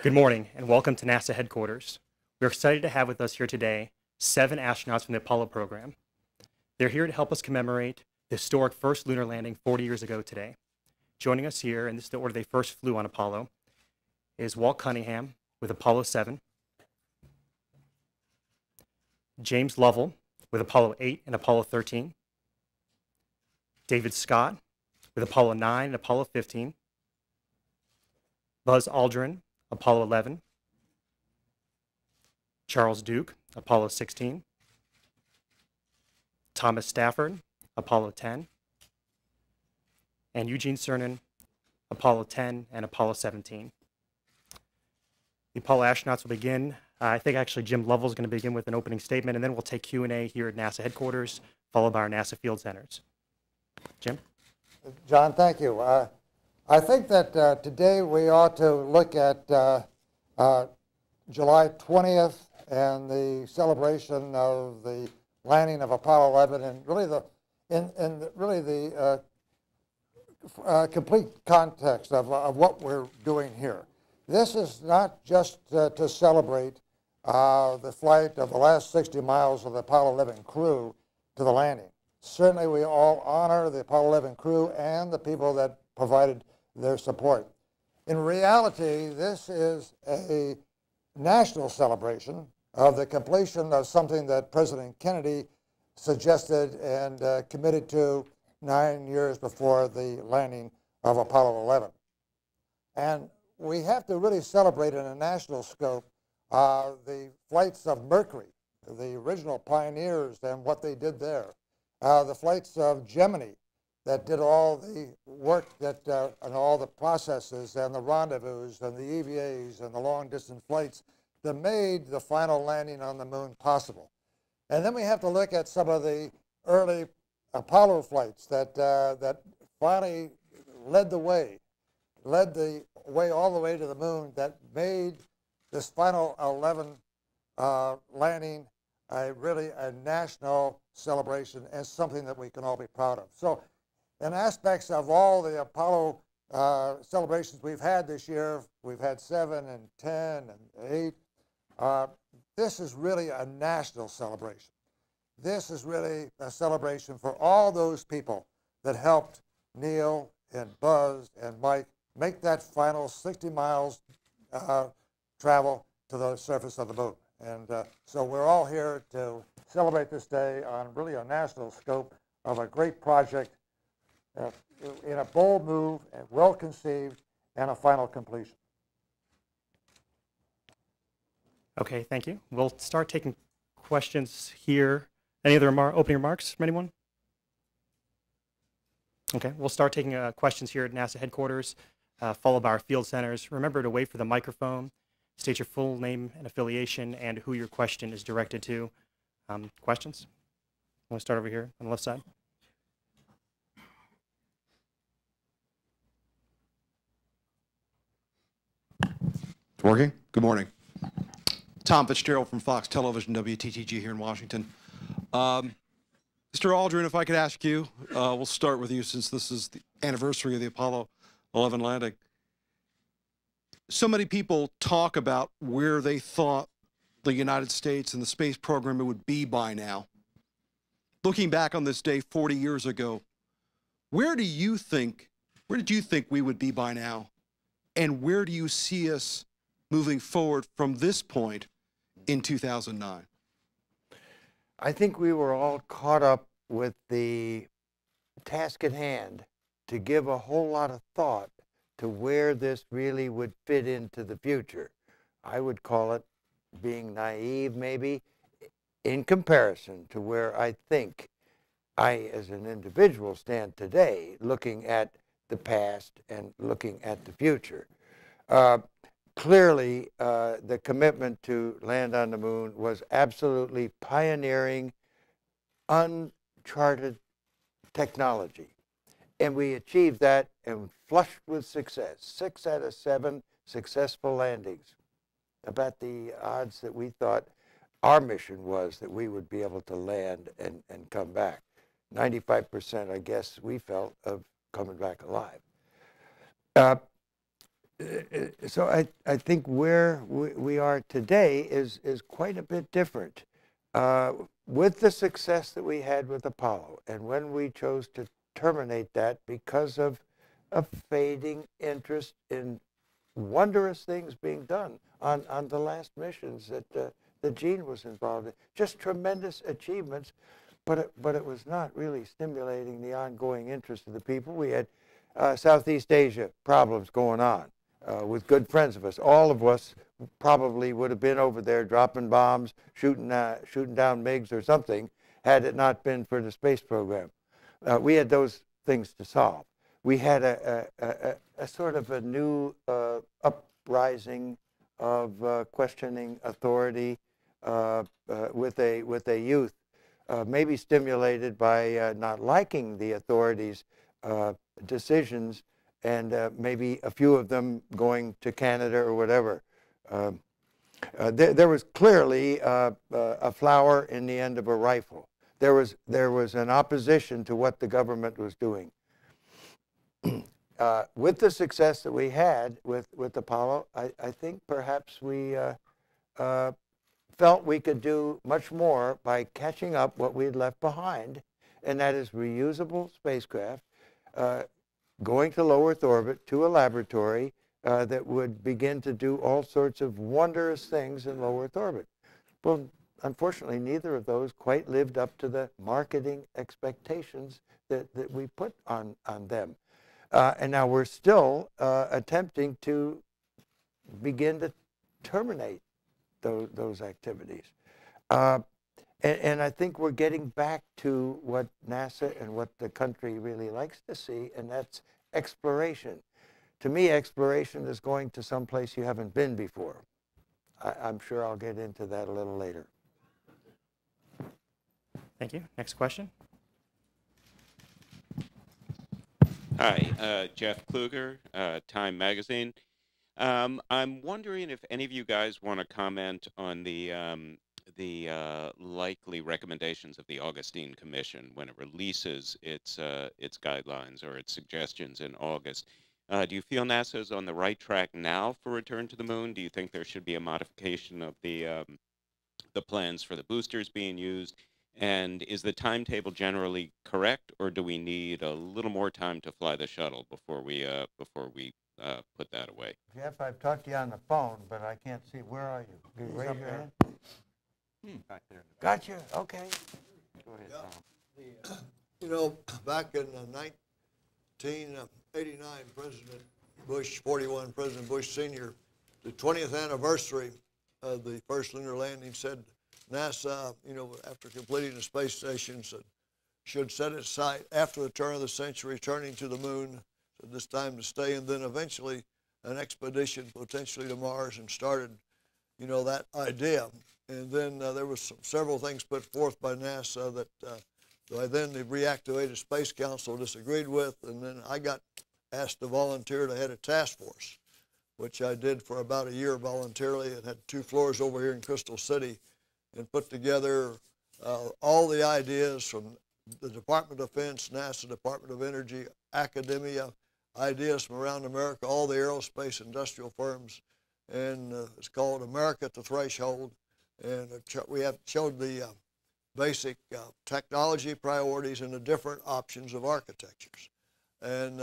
Good morning and welcome to NASA headquarters. We're excited to have with us here today 7 astronauts from the Apollo program. They're here to help us commemorate the historic first lunar landing 40 years ago today. Joining us here, and this is the order they first flew on Apollo, is Walt Cunningham with Apollo 7, James Lovell with Apollo 8 and Apollo 13, David Scott with Apollo 9 and Apollo 15, Buzz Aldrin, Apollo 11, Charles Duke, Apollo 16, Thomas Stafford, Apollo 10, and Eugene Cernan, Apollo 10 and Apollo 17. The Apollo astronauts will begin. I think actually Jim Lovell is going to begin with an opening statement, and then we'll take Q&A here at NASA headquarters, followed by our NASA field centers. Jim? John, thank you. I think that today we ought to look at July 20th and the celebration of the landing of Apollo 11, and really the complete context of what we're doing here. This is not just to celebrate the flight of the last 60 miles of the Apollo 11 crew to the landing. Certainly we all honor the Apollo 11 crew and the people that provided their support. In reality, this is a national celebration of the completion of something that President Kennedy suggested and committed to 9 years before the landing of Apollo 11. And we have to really celebrate in a national scope the flights of Mercury, the original pioneers, and what they did there. The flights of Gemini that did all the work that, and all the processes and the rendezvous and the EVAs and the long distance flights that made the final landing on the moon possible. And then we have to look at some of the early Apollo flights that finally led the way all the way to the moon, that made this final 11 landing really a national celebration and something that we can all be proud of. So in aspects of all the Apollo celebrations we've had this year, we've had 7 and 10 and 8. This is really a national celebration. This is really a celebration for all those people that helped Neil and Buzz and Mike make that final 60 miles travel to the surface of the moon. And so we're all here to celebrate this day on really a national scope of a great project in a bold move, and well conceived, and a final completion. Okay, thank you. We'll start taking questions here. Any other opening remarks from anyone? Okay, we'll start taking questions here at NASA headquarters, followed by our field centers. Remember to wait for the microphone, state your full name and affiliation, and who your question is directed to. Questions? Want to start over here on the left side? It's working? Good morning. Tom Fitzgerald from Fox Television, WTTG here in Washington. Mr. Aldrin, if I could ask you, we'll start with you since this is the anniversary of the Apollo 11 landing. So many people talk about where they thought the United States and the space program would be by now. Looking back on this day 40 years ago, where did you think we would be by now? And where do you see us moving forward from this point in 2009? I think we were all caught up with the task at hand to give a whole lot of thought to where this really would fit into the future. I would call it being naive, maybe, in comparison to where I think I, as an individual, stand today, looking at the past and looking at the future. Clearly, the commitment to land on the moon was absolutely pioneering, uncharted technology. And we achieved that and flushed with success. 6 out of 7 successful landings. About the odds that we thought our mission was that we would be able to land and come back. 95%, I guess, we felt of coming back alive. So I think where we are today is quite a bit different. With the success that we had with Apollo, and when we chose to terminate that because of a fading interest in wondrous things being done on the last missions that Gene was involved in, just tremendous achievements, but it was not really stimulating the ongoing interest of the people. We had Southeast Asia problems going on. With good friends of us. All of us probably would have been over there dropping bombs, shooting down MiGs or something, had it not been for the space program. We had those things to solve. We had a sort of a new uprising of questioning authority with a youth, maybe stimulated by not liking the authorities' decisions, and maybe a few of them going to Canada or whatever. There was clearly a flower in the end of a rifle. There was an opposition to what the government was doing. With the success that we had with Apollo, I think perhaps we felt we could do much more by catching up what we had left behind, and that is reusable spacecraft, going to low Earth orbit to a laboratory that would begin to do all sorts of wondrous things in low Earth orbit. Well, unfortunately, neither of those quite lived up to the marketing expectations that we put on them. And now we're still attempting to begin to terminate those activities. And I think we're getting back to what NASA and what the country really likes to see, and that's exploration. To me, exploration is going to some place you haven't been before. I'm sure I'll get into that a little later. Thank you. Next question. Hi, Jeff Kluger, Time Magazine. I'm wondering if any of you guys want to comment on the likely recommendations of the Augustine Commission when it releases its guidelines or its suggestions in August. Do you feel NASA is on the right track now for return to the moon? Do you think there should be a modification of the plans for the boosters being used? And is the timetable generally correct, or do we need a little more time to fly the shuttle before we put that away? Jeff, I've talked to you on the phone, but I can't see. Where are you? Can you raise your hand? Back there. Gotcha. Okay. Go ahead, Tom. You know, back in 1989, President Bush, 41, President Bush Sr., the 20th anniversary of the first lunar landing, said NASA, you know, after completing the space station, should set its sight after the turn of the century, turning to the moon, so this time to stay, and then eventually an expedition potentially to Mars, and started, you know, that idea. And then there was several things put forth by NASA that by then the reactivated Space Council disagreed with, and then I got asked to volunteer to head a task force, which I did for about a year voluntarily, and had 2 floors over here in Crystal City, and put together all the ideas from the Department of Defense, NASA, Department of Energy, academia, ideas from around America, all the aerospace industrial firms, and it's called America at the Threshold. And we have showed the basic technology priorities and the different options of architectures. And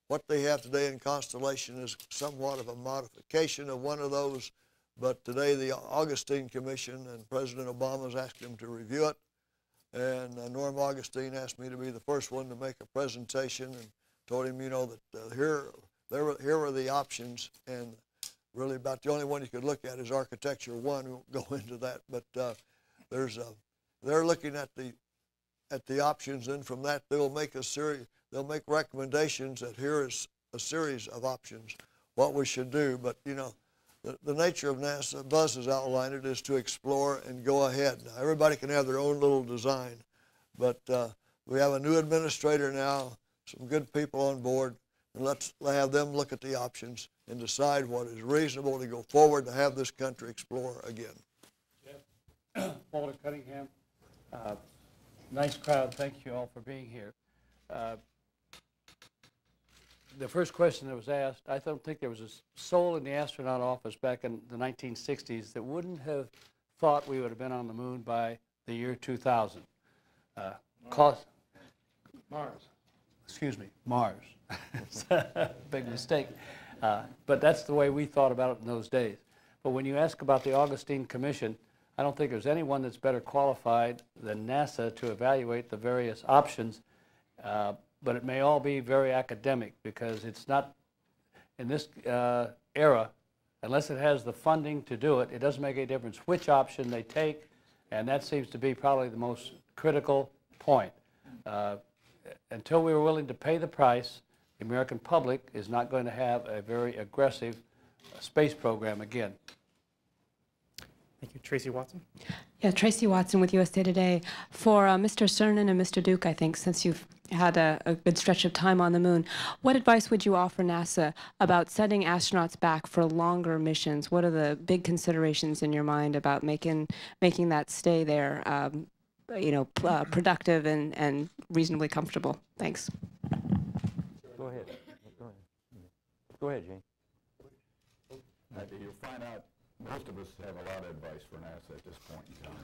what they have today in Constellation is somewhat of a modification of one of those, but today the Augustine Commission and President Obama has asked him to review it. And Norm Augustine asked me to be the first one to make a presentation, and told him, you know, that here are the options, and really about the only one you could look at is Architecture 1. We won't go into that, but they're looking at the options, and from that they'll make recommendations that here is a series of options what we should do. But you know, the nature of NASA, Buzz has outlined it, is to explore and go ahead. Now, everybody can have their own little design, but we have a new administrator now, some good people on board, and let's have them look at the options and decide what is reasonable to go forward to have this country explore again. Jeff, Walter Cunningham, nice crowd. Thank you all for being here. the first question that was asked, I don't think there was a soul in the astronaut office back in the 1960s that wouldn't have thought we would have been on the moon by the year 2000. Mars. Excuse me, Mars. It's a big mistake. But that's the way we thought about it in those days. But when you ask about the Augustine Commission, I don't think there's anyone that's better qualified than NASA to evaluate the various options. But it may all be very academic, because it's not, in this era, unless it has the funding to do it, it doesn't make any difference which option they take, and that seems to be probably the most critical point. Until we were willing to pay the price, the American public is not going to have a very aggressive space program again. Thank you. Tracy Watson. Yeah, Tracy Watson with USA Today. For Mr. Cernan and Mr. Duke, I think, since you've had a good stretch of time on the moon, what advice would you offer NASA about sending astronauts back for longer missions? What are the big considerations in your mind about making that stay there, productive and reasonably comfortable? Thanks. Go ahead. Go ahead, Gene. You'll find out most of us have a lot of advice for NASA at this point in time.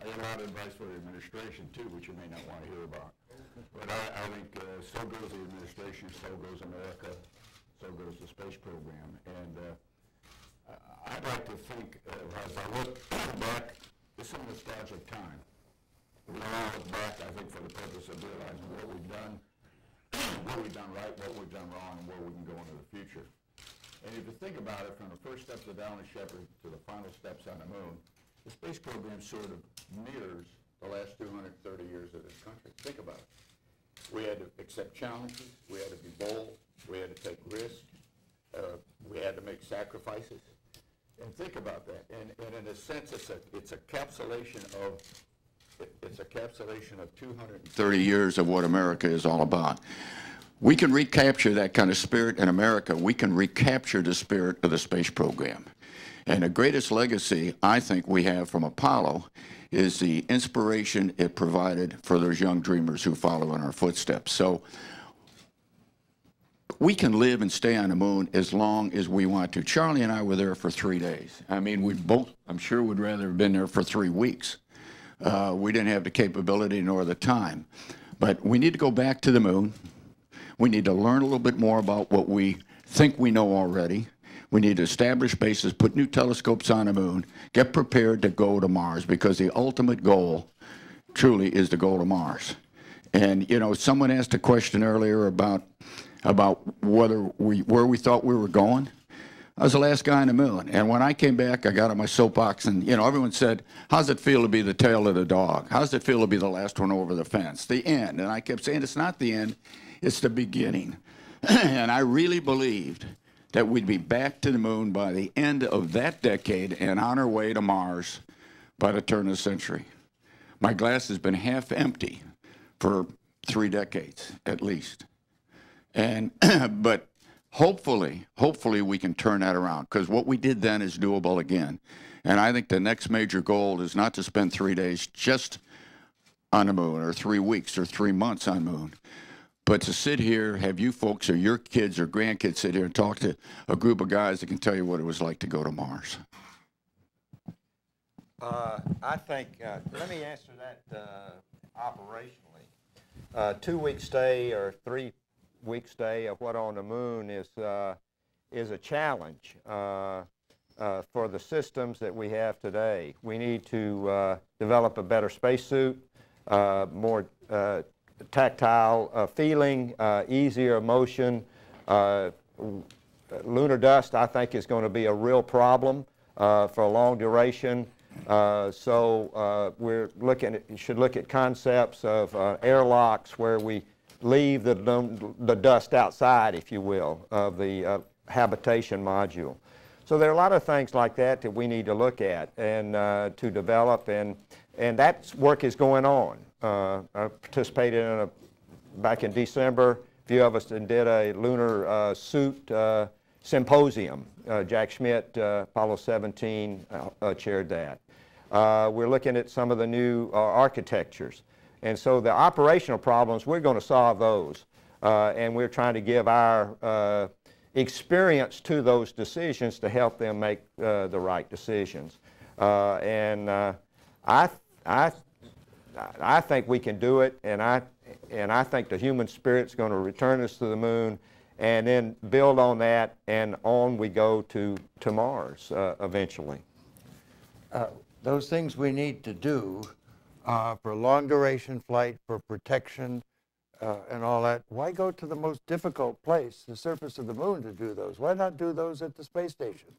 I have a lot of advice for the administration, too, which you may not want to hear about. But I think so goes the administration, so goes America, so goes the space program. And I'd like to think, as I look back, it's a nostalgic time. We all look back, I think, for the purpose of realizing what we've done right, what we've done wrong, and where we can go into the future. And if you think about it, from the first steps of Alan Shepard to the final steps on the moon, the space program sort of mirrors the last 230 years of this country. Think about it. We had to accept challenges. We had to be bold. We had to take risks. We had to make sacrifices. And think about that. And in a sense, it's a encapsulation of 230 years of what America is all about. We can recapture that kind of spirit in America. We can recapture the spirit of the space program. And the greatest legacy I think we have from Apollo is the inspiration it provided for those young dreamers who follow in our footsteps. So we can live and stay on the moon as long as we want to. Charlie and I were there for 3 days. I mean, we both, I'm sure, would rather have been there for 3 weeks. We didn't have the capability nor the time. But we need to go back to the moon. We need to learn a little bit more about what we think we know already. We need to establish bases, put new telescopes on the moon, get prepared to go to Mars, because the ultimate goal truly is to go to Mars. And, you know, someone asked a question earlier about where we thought we were going. I was the last guy on the moon. And when I came back, I got on my soapbox, and, you know, everyone said, how's it feel to be the tail of the dog? How's it feel to be the last one over the fence? The end. And I kept saying, it's not the end, it's the beginning. And I really believed that we'd be back to the moon by the end of that decade and on our way to Mars by the turn of the century. My glass has been half empty for 3 decades, at least. And, but hopefully we can turn that around, because what we did then is doable again. And I think the next major goal is not to spend 3 days just on the moon, or 3 weeks, or 3 months on the moon, but to sit here, have you folks or your kids or grandkids sit here and talk to a group of guys that can tell you what it was like to go to Mars. I think, let me answer that operationally. 2-week stay or 3-week stay of what on the moon is a challenge for the systems that we have today. We need to develop a better spacesuit, more tactile feeling, easier motion. Lunar dust, I think, is going to be a real problem for a long duration. So we're should look at concepts of airlocks where we leave the dust outside, if you will, of the habitation module. So there are a lot of things like that that we need to look at and to develop, and that work is going on. I participated in back in December, a few of us did a lunar suit symposium. Jack Schmitt, Apollo 17, chaired that. We're looking at some of the new architectures. And so the operational problems, we're going to solve those. and we're trying to give our experience to those decisions to help them make the right decisions. I think we can do it, and I think the human spirit's going to return us to the moon, and then build on that, and on we go to Mars eventually. Those things we need to do for long duration flight, for protection, and all that, why go to the most difficult place, the surface of the moon, to do those? Why not do those at the space station?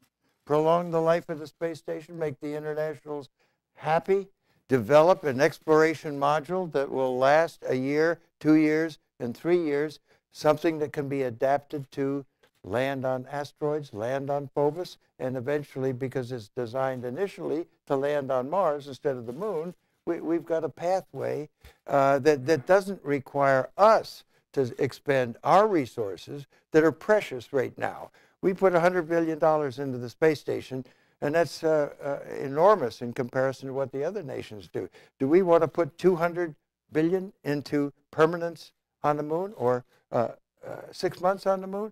Prolong the life of the space station, make the internationals happy, develop an exploration module that will last a year, 2 years, and 3 years, something that can be adapted to land on asteroids, land on Phobos, and eventually, because it's designed initially to land on Mars instead of the moon, we've got a pathway that doesn't require us to expend our resources that are precious right now. We put $100 billion into the space station, and that's enormous in comparison to what the other nations do. Do we want to put $200 billion into permanence on the moon, or 6 months on the moon?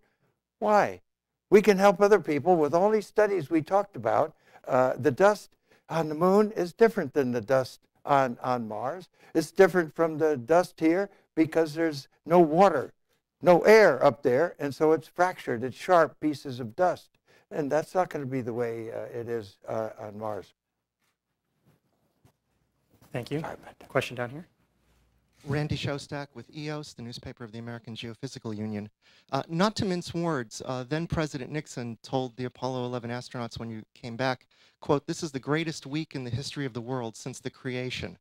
Why? We can help other people with all these studies we talked about. The dust on the moon is different than the dust on Mars. It's different from the dust here because there's no water, no air up there, and so it's fractured. It's sharp pieces of dust. And that's not going to be the way it is on Mars. Thank you. Question down here. Randy Shostak with EOS, the newspaper of the American Geophysical Union. Not to mince words, then President Nixon told the Apollo 11 astronauts when you came back, quote, "This is the greatest week in the history of the world since the creation."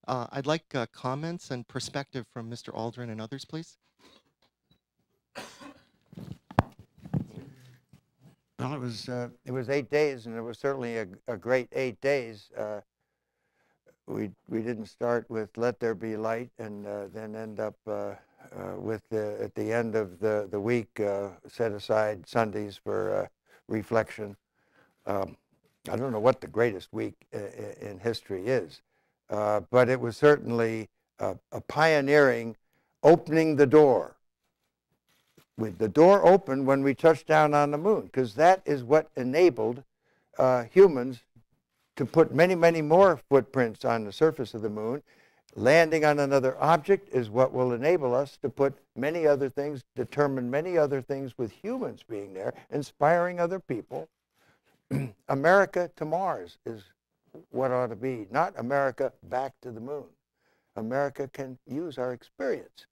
I'd like comments and perspective from Mr. Aldrin and others, please. Well, it was 8 days, and it was certainly a great 8 days. We didn't start with "Let There Be Light" and then end up with at the end of the week set aside Sundays for reflection. I don't know what the greatest week in history is, but it was certainly a pioneering, opening the door. With the door open when we touched down on the moon, because that is what enabled humans to put many, many more footprints on the surface of the moon. Landing on another object is what will enable us to put many other things, determine many other things with humans being there, inspiring other people. America to Mars is what ought to be, not America back to the moon. America can use our experience,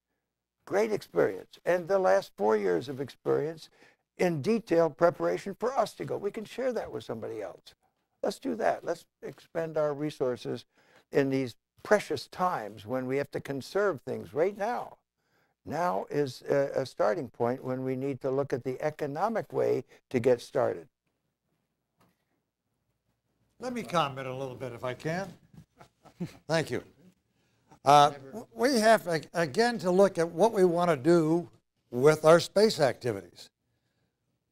great experience, and the last 4 years of experience in detailed preparation for us to go. We can share that with somebody else. Let's do that. Let's expend our resources in these precious times when we have to conserve things right now. Now is a starting point when we need to look at the economic way to get started. Let me comment a little bit if I can. Thank you. We have, again, to look at what we want to do with our space activities.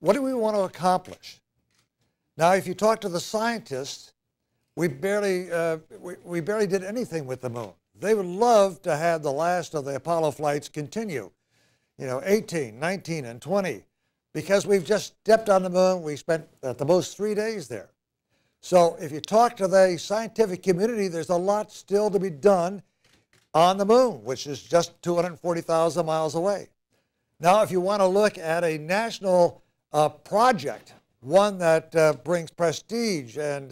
What do we want to accomplish? Now, if you talk to the scientists, we barely did anything with the moon. They would love to have the last of the Apollo flights continue, 18, 19, and 20, because we've just stepped on the moon. We spent at the most 3 days there. So if you talk to the scientific community, there's a lot still to be done on the moon, which is just 240,000 miles away. Now, if you want to look at a national project, one that brings prestige and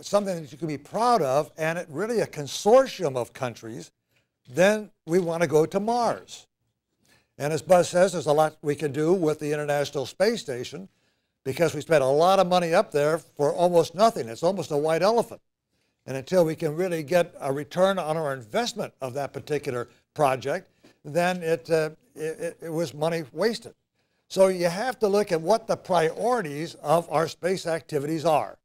something that you can be proud of, and it really a consortium of countries, then we want to go to Mars. And as Buzz says, there's a lot we can do with the International Space Station, because we spent a lot of money up there for almost nothing. It's almost a white elephant. And until we can really get a return on our investment of that particular project, then it was money wasted. So you have to look at what the priorities of our space activities are.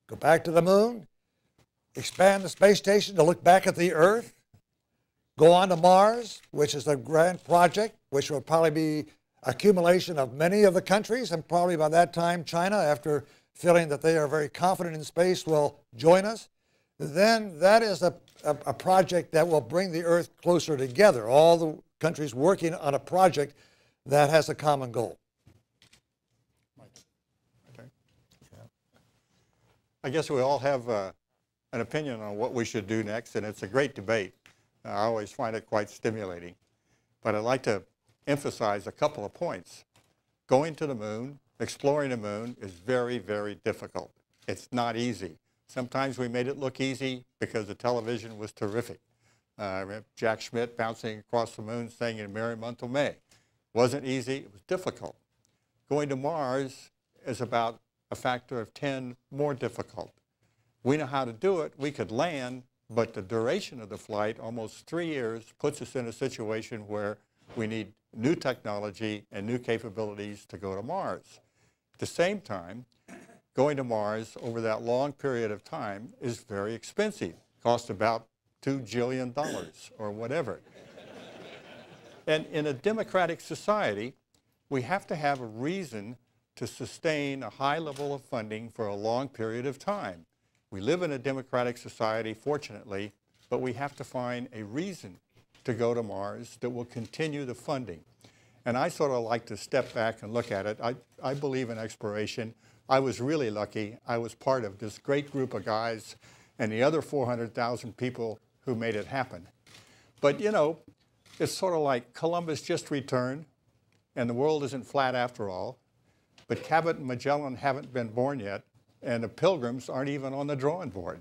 Go back to the moon, expand the space station to look back at the Earth, go on to Mars, which is a grand project, which will probably be accumulation of many of the countries, and probably by that time China, after feeling that they are very confident in space, will join us. then that is a project that will bring the Earth closer together. All the countries working on a project that has a common goal. I guess we all have an opinion on what we should do next, and it's a great debate. I always find it quite stimulating. But I'd like to emphasize a couple of points. Going to the moon, exploring the moon is very, very difficult. It's not easy. Sometimes we made it look easy because the television was terrific. I remember Jack Schmitt bouncing across the moon saying in Merry Month of May. Wasn't easy, it was difficult. Going to Mars is about a factor of 10 more difficult. We know how to do it, we could land, but the duration of the flight, almost 3 years, puts us in a situation where we need new technology and new capabilities to go to Mars. At the same time, going to Mars over that long period of time is very expensive. Costs about $2 jillion or whatever. And in a democratic society, we have to have a reason to sustain a high level of funding for a long period of time. We live in a democratic society, fortunately, but we have to find a reason to go to Mars that will continue the funding. And I sort of like to step back and look at it. I believe in exploration. I was really lucky. I was part of this great group of guys and the other 400,000 people who made it happen. But you know, it's sort of like Columbus just returned, and the world isn't flat after all. But Cabot and Magellan haven't been born yet, and the Pilgrims aren't even on the drawing board.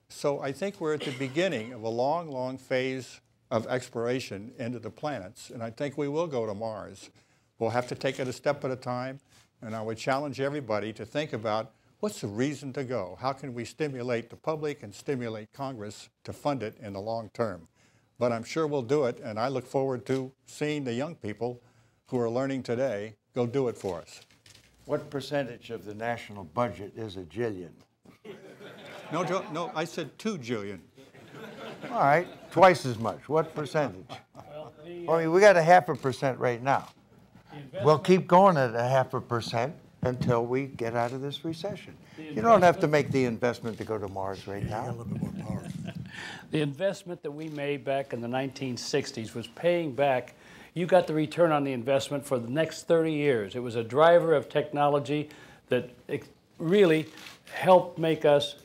So I think we're at the beginning of a long, long phase of exploration into the planets, and I think we will go to Mars. We'll have to take it a step at a time, and I would challenge everybody to think about what's the reason to go? How can we stimulate the public and stimulate Congress to fund it in the long term? But I'm sure we'll do it, and I look forward to seeing the young people who are learning today go do it for us. What percentage of the national budget is a jillion? No, I said 2 jillion. All right, twice as much. What percentage? I mean, we got a 0.5% right now. We'll keep going at a 0.5% until we get out of this recession. You don't have to make the investment to go to Mars right now. The investment that we made back in the 1960s was paying back. You got the return on the investment for the next 30 years. It was a driver of technology that really helped make us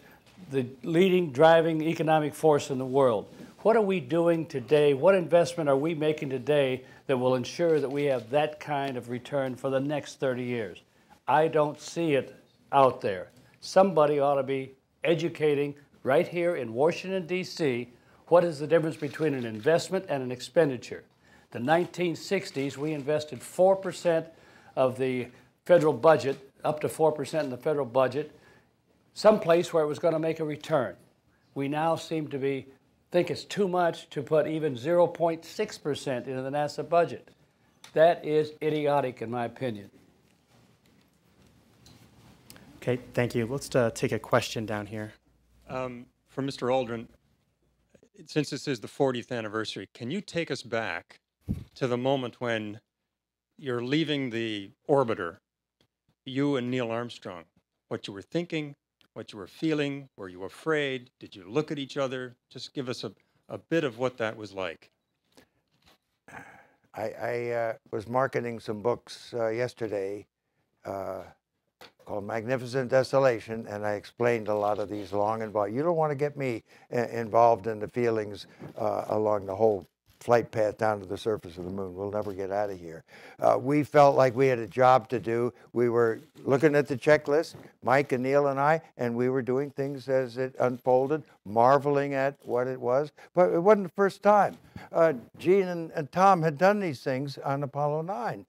the leading driving economic force in the world. What are we doing today? What investment are we making today that will ensure that we have that kind of return for the next 30 years? I don't see it out there. Somebody ought to be educating right here in Washington, D.C., what is the difference between an investment and an expenditure. The 1960s, we invested 4% of the federal budget, up to 4% in the federal budget, someplace where it was going to make a return. We now seem to think it's too much to put even 0.6% into the NASA budget. That is idiotic, in my opinion. Okay, thank you. Let's take a question down here. For Mr. Aldrin, since this is the 40th anniversary, can you take us back to the moment when you're leaving the orbiter, you and Neil Armstrong, what you were thinking, what you were feeling, were you afraid, did you look at each other? Just give us a bit of what that was like. I was marketing some books yesterday called Magnificent Desolation, and I explained a lot of these long and broad. You don't want to get me involved in the feelings along the whole flight path down to the surface of the moon. We'll never get out of here. We felt like we had a job to do. We were looking at the checklist, Mike and Neil and I, and we were doing things as it unfolded, marveling at what it was. But it wasn't the first time. Gene and Tom had done these things on Apollo 9.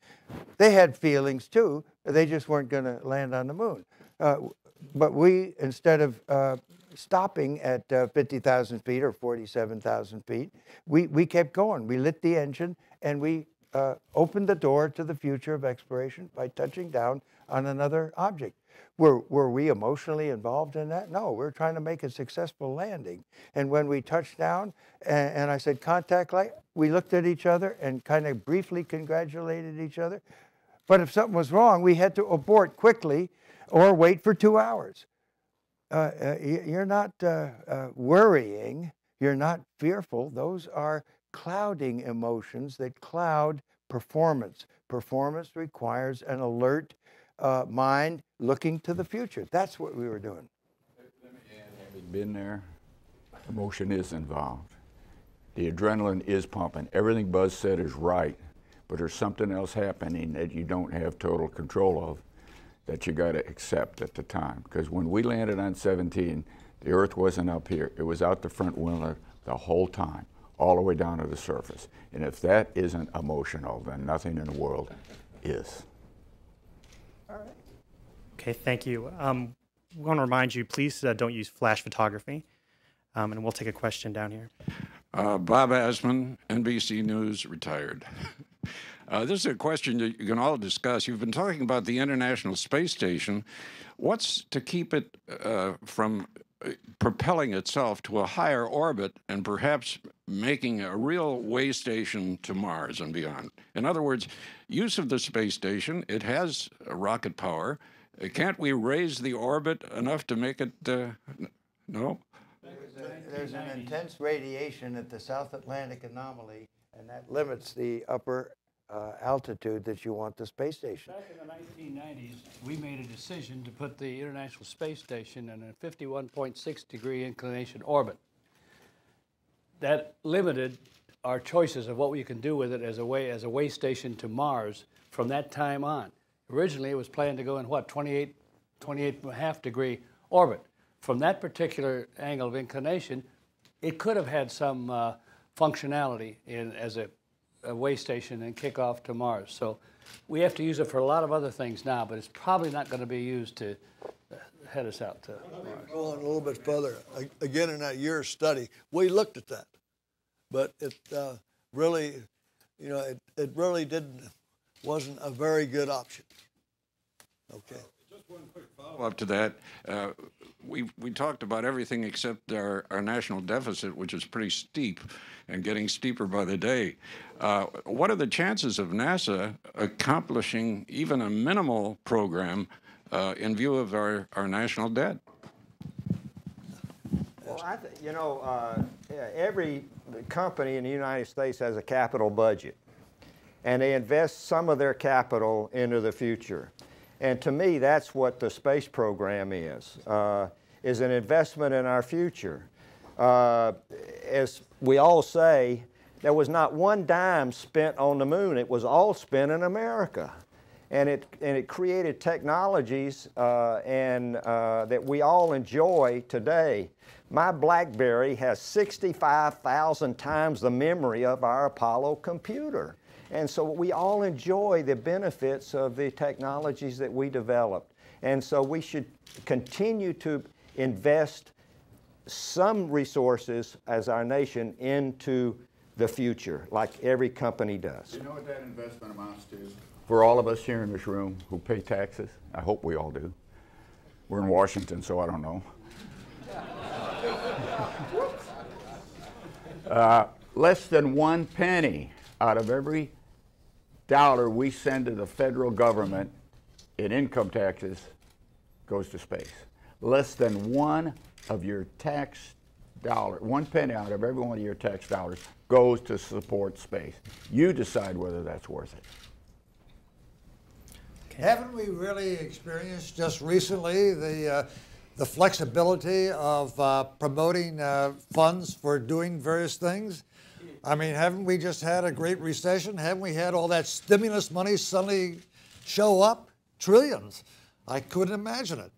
They had feelings too. They just weren't going to land on the moon. But we, instead of stopping at 50,000 feet or 47,000 feet, we kept going. We lit the engine, and we opened the door to the future of exploration by touching down on another object. Were we emotionally involved in that? No, we're trying to make a successful landing. And when we touched down, and I said, contact light, we looked at each other and kind of briefly congratulated each other. But if something was wrong, we had to abort quickly or wait for 2 hours. you're not worrying, you're not fearful. Those are clouding emotions that cloud performance. Performance requires an alert mind looking to the future. That's what we were doing. Having been there, emotion is involved. The adrenaline is pumping. Everything Buzz said is right, but there's something else happening that you don't have total control of that you got to accept at the time. Because when we landed on 17, the Earth wasn't up here. It was out the front window the whole time, all the way down to the surface. And if that isn't emotional, then nothing in the world is. All right. Okay, thank you. We want to remind you, please don't use flash photography. And we'll take a question down here. Bob Asman, NBC News, retired. This is a question that you can all discuss. You've been talking about the International Space Station. What's to keep it from propelling itself to a higher orbit and perhaps making a real way station to Mars and beyond? In other words, use of the space station, it has rocket power. Can't we raise the orbit enough to make it, no? There's an intense radiation at the South Atlantic anomaly, and that limits the upper altitude that you want the space station. Back in the 1990s, we made a decision to put the International Space Station in a 51.6 degree inclination orbit. That limited our choices of what we can do with it as a way station to Mars from that time on. Originally, it was planned to go in what, 28.5 degree orbit. From that particular angle of inclination, it could have had some functionality as a way station and kick off to Mars. So we have to use it for a lot of other things now, but it's probably not going to be used to head us out to Mars. Go on a little bit further. Again, in that year's study, we looked at that, but it really, you know, it really wasn't a very good option. Okay. Just one quick follow-up to that. We talked about everything except our national deficit, which is pretty steep and getting steeper by the day. What are the chances of NASA accomplishing even a minimal program in view of our national debt? Well, you know, every company in the United States has a capital budget, and they invest some of their capital into the future. And to me, that's what the space program is an investment in our future. As we all say, there was not one dime spent on the moon. It was all spent in America. And it created technologies that we all enjoy today. My BlackBerry has 65,000 times the memory of our Apollo computer. And so we all enjoy the benefits of the technologies that we developed. And so we should continue to invest some resources as our nation into the future, like every company does. Do you know what that investment amounts to? For all of us here in this room who pay taxes, I hope we all do. We're in Washington, so I don't know. Less than 1 penny out of every dollar we send to the federal government in income taxes goes to space. Less than one of your tax dollar, 1 penny out of every one of your tax dollars goes to support space. You decide whether that's worth it. Okay. Haven't we really experienced just recently the flexibility of promoting funds for doing various things? I mean, haven't we just had a great recession? Haven't we had all that stimulus money suddenly show up? Trillions. I couldn't imagine it.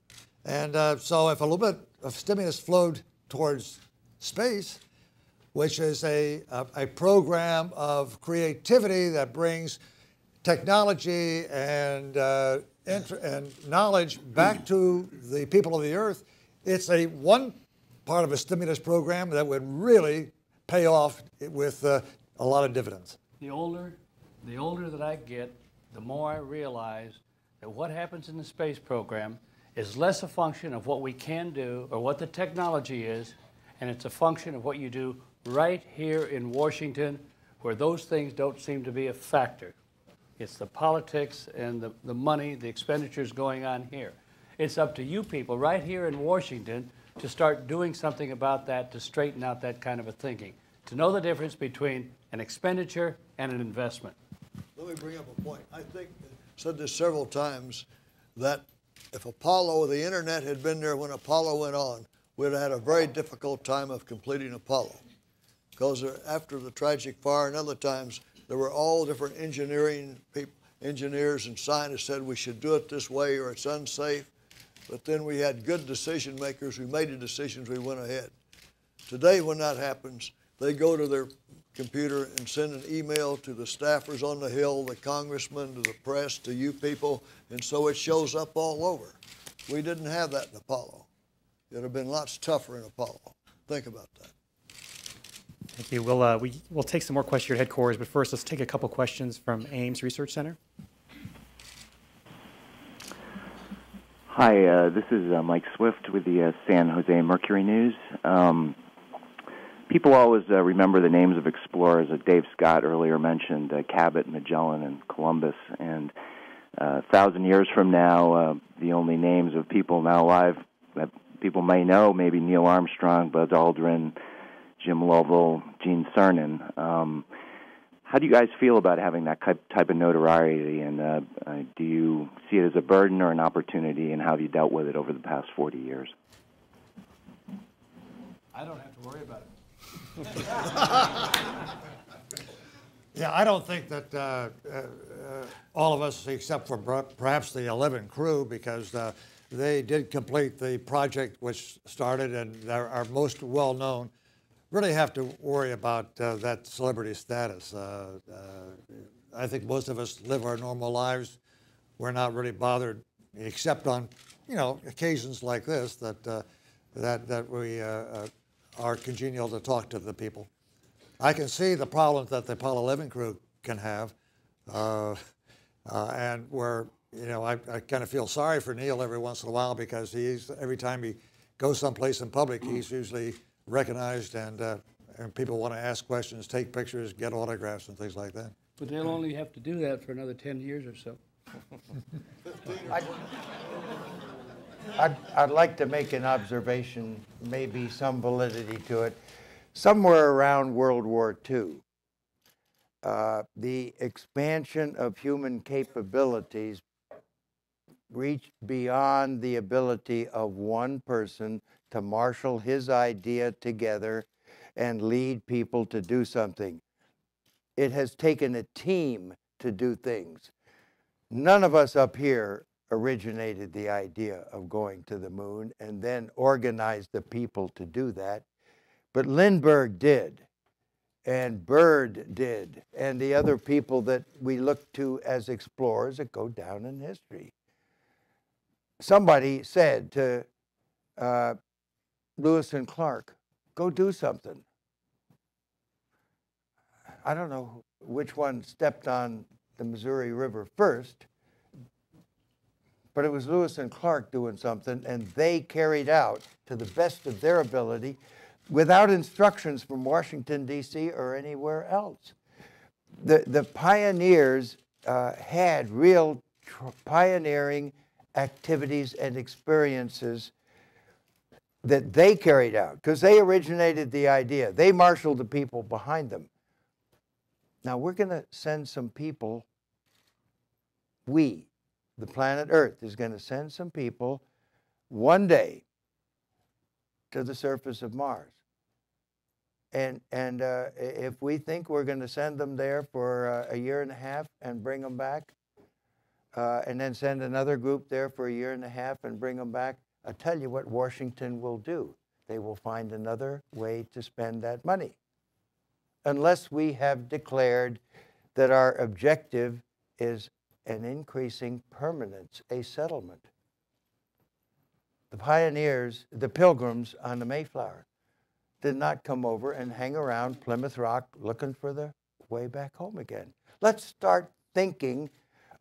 And so if a little bit of stimulus flowed towards space, which is a program of creativity that brings technology and knowledge back to the people of the earth, it's one part of a stimulus program that would really pay off with a lot of dividends. The older that I get, the more I realize that what happens in the space program is less a function of what we can do or what the technology is, and it's a function of what you do right here in Washington, where those things don't seem to be a factor. It's the politics and the money, the expenditures going on here. It's up to you people right here in Washington to start doing something about that, to straighten out that kind of a thinking, to know the difference between an expenditure and an investment. Let me bring up a point. I think, I said this several times, that if Apollo, the internet had been there when Apollo went on, we'd have had a very difficult time of completing Apollo. Because after the tragic fire and other times, there were all different engineering people, engineers and scientists said we should do it this way or it's unsafe. But then we had good decision makers who made the decisions, we went ahead. Today when that happens, they go to their computer and send an email to the staffers on the Hill, the congressmen, to the press, to you people, and so it shows up all over. We didn't have that in Apollo. It would have been lots tougher in Apollo. Think about that. Thank you. We'll take some more questions here at headquarters, but first let's take a couple questions from Ames Research Center. Hi, this is Mike Swift with the San Jose Mercury News. People always remember the names of explorers that Dave Scott earlier mentioned, Cabot, Magellan, and Columbus. And 1,000 years from now, the only names of people now alive that people may know, maybe Neil Armstrong, Buzz Aldrin, Jim Lovell, Gene Cernan. How do you guys feel about having that type of notoriety, and do you see it as a burden or an opportunity, and how have you dealt with it over the past 40 years? I don't have to worry about it. Yeah, I don't think that all of us, except for perhaps the 11 crew, because they did complete the project which started and are most well known, really have to worry about that celebrity status. I think most of us live our normal lives. We're not really bothered, except on, occasions like this that we are congenial to talk to the people. I can see the problems that the Apollo 11 crew can have, and where I kind of feel sorry for Neil every once in a while, because every time he goes someplace in public, he's usually recognized, and people want to ask questions, take pictures, get autographs, and things like that. But they'll only have to do that for another 10 years or so. I'd like to make an observation, maybe some validity to it. Somewhere around World War II, the expansion of human capabilities reached beyond the ability of one person to marshal his idea together and lead people to do something. It has taken a team to do things. None of us up here originated the idea of going to the moon and then organized the people to do that. But Lindbergh did, and Byrd did, and the other people that we look to as explorers that go down in history. Somebody said to Lewis and Clark, go do something. I don't know which one stepped on the Missouri River first, but it was Lewis and Clark doing something, and they carried out to the best of their ability without instructions from Washington, D.C. or anywhere else. The pioneers had real pioneering activities and experiences that they carried out, because they originated the idea. They marshaled the people behind them. Now we're going to send some people, the planet Earth is going to send some people one day to the surface of Mars. And if we think we're going to send them there for a year and a half and bring them back, and then send another group there for a year and a half and bring them back, I'll tell you what Washington will do. They will find another way to spend that money, unless we have declared that our objective is an increasing permanence, a settlement. The pioneers, the pilgrims on the Mayflower, did not come over and hang around Plymouth Rock looking for the way back home again. Let's start thinking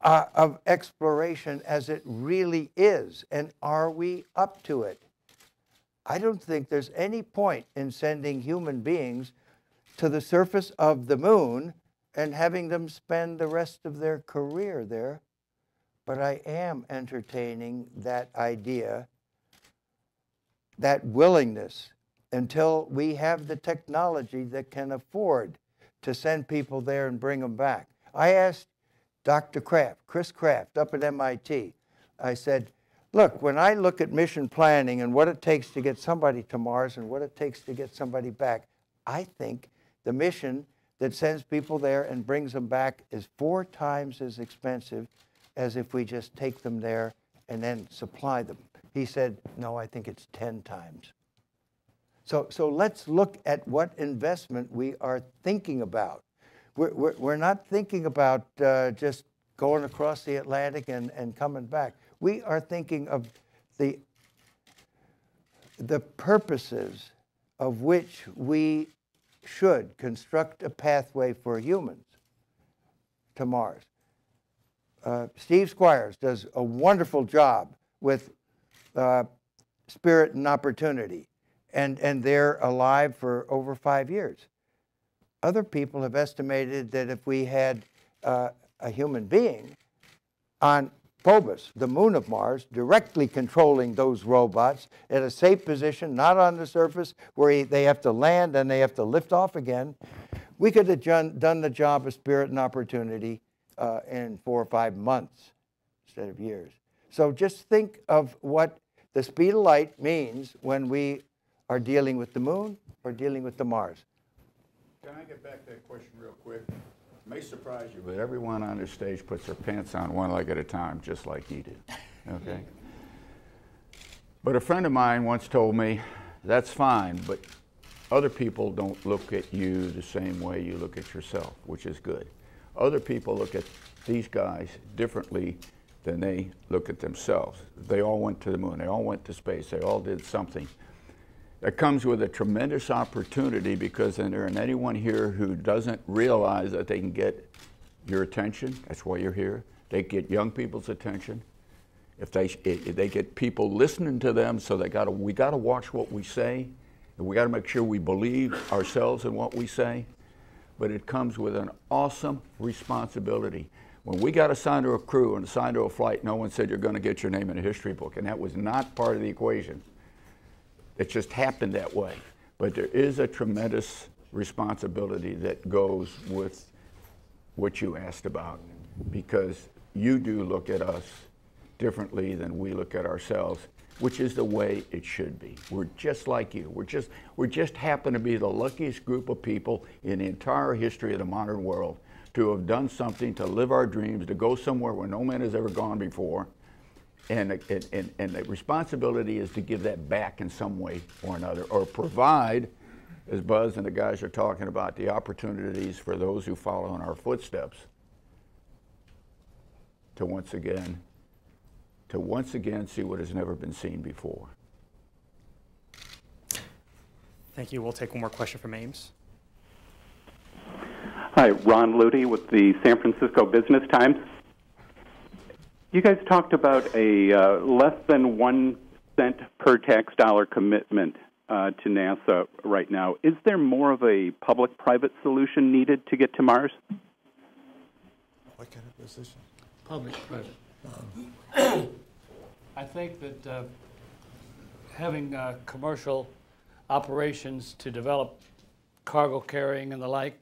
of exploration as it really is, and are we up to it? I don't think there's any point in sending human beings to the surface of the moon and having them spend the rest of their career there but I am entertaining that idea, that willingness, until we have the technology that can afford to send people there and bring them back. I asked Dr. Kraft, Chris Kraft, up at MIT, I said, look, when I look at mission planning and what it takes to get somebody to Mars and what it takes to get somebody back, I think the mission that sends people there and brings them back is 4 times as expensive as if we just take them there and then supply them. He said, no, I think it's 10 times. So let's look at what investment we are thinking about. We're not thinking about just going across the Atlantic and coming back. We are thinking of the purposes of which we should construct a pathway for humans to Mars. Steve Squires does a wonderful job with Spirit and Opportunity, and they're alive for over 5 years. Other people have estimated that if we had a human being on Phobos, the moon of Mars, directly controlling those robots at a safe position, not on the surface where they have to land and they have to lift off again, we could have done the job of Spirit and Opportunity in 4 or 5 months instead of years. So just think of what the speed of light means when we are dealing with the moon or dealing with the Mars. Can I get back to that question real quick? It may surprise you, but everyone on this stage puts their pants on one leg at a time, just like you do, okay? But a friend of mine once told me, that's fine, but other people don't look at you the same way you look at yourself, which is good. Other people look at these guys differently than they look at themselves. They all went to the moon, they all went to space, they all did something. That comes with a tremendous opportunity, because then there isn't anyone here who doesn't realize that they can get your attention. That's why you're here. They get young people's attention. If they get people listening to them, so we got to watch what we say, and we got to make sure we believe ourselves in what we say. But it comes with an awesome responsibility. When we got assigned to a crew and assigned to a flight, no one said you're going to get your name in a history book, and that was not part of the equation. It just happened that way. But there is a tremendous responsibility that goes with what you asked about, because you do look at us differently than we look at ourselves, which is the way it should be. We're just like you. We just happen to be the luckiest group of people in the entire history of the modern world to have done something, to live our dreams, to go somewhere where no man has ever gone before. And the responsibility is to give that back in some way or another, or provide, as Buzz and the guys are talking about, the opportunities for those who follow in our footsteps to once again see what has never been seen before. Thank you. We'll take one more question from Ames. Hi, Ron Luty with the San Francisco Business Times. You guys talked about a less than 1 cent per tax dollar commitment to NASA right now. Is there more of a public-private solution needed to get to Mars? What kind of position? Public-private. I think that having commercial operations to develop cargo carrying and the like,